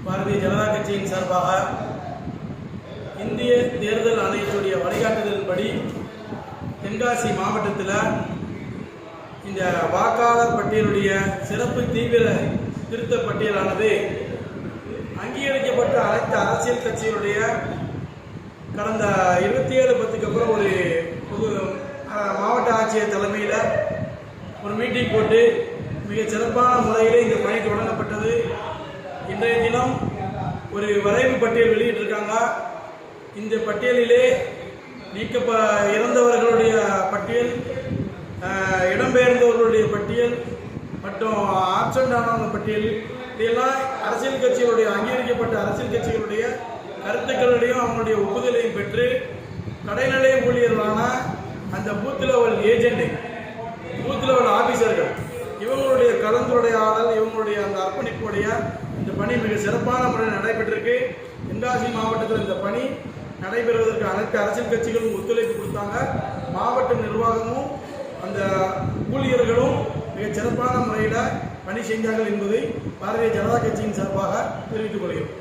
பாரதிய ஜனதா கட்சியின் சார்பாக இந்திய தேர்தல் ஆணையத்துடைய வழிகாட்டுதலின்படி தென்காசி மாவட்டத்தில் இந்த வாக்காளர் பட்டியலுடைய சிறப்பு தீவிர திருத்த பட்டியலானது அங்கீகரிக்கப்பட்ட அனைத்து அரசியல் கட்சிகளுடைய கடந்த 27/10க்கு அப்புறம் ஒரு மாவட்ட ஆட்சியர் தலைமையில் ஒரு மீட்டிங் போட்டு மிக சிறப்பான முறையில் இந்த பணி தொடங்கப்பட்டது. இன்றைய தினம் ஒரு வரைவு பட்டியல் வெளியிட்டிருக்காங்க. இந்த பட்டியலிலே இறந்தவர்களுடைய பட்டியல், இடம்பெயர்ந்தவர்களுடைய பட்டியல் மற்றும் ஆப்சென்ட் ஆனவங்க பட்டியல், இதெல்லாம் அரசியல் கட்சிகளுடைய அங்கீகரிக்கப்பட்ட அரசியல் கட்சிகளுடைய கருத்துக்களையும் அவங்களுடைய ஒப்புதலையும் பெற்று கடைநிலை ஊழியர்களான அந்த booth level agent, booth level ஆபீசர்கள் இவங்களுடைய கலந்துரையாடல், இவங்களுடைய அந்த அர்ப்பணிப்புடைய இந்த பணி மிக சிறப்பான முறையில் நடைபெற்றிருக்கு. தென்காசி மாவட்டத்தில் இந்த பணி நடைபெறுவதற்கு அனைத்து அரசியல் கட்சிகளும் ஒத்துழைப்பு கொடுத்தாங்க. மாவட்ட நிர்வாகமும் அந்த ஊழியர்களும் மிக சிறப்பான முறையில் பணி செஞ்சார்கள் என்பதை பாரதிய ஜனதா கட்சியின் சார்பாக தெரிவித்துக் கொள்கிறோம்.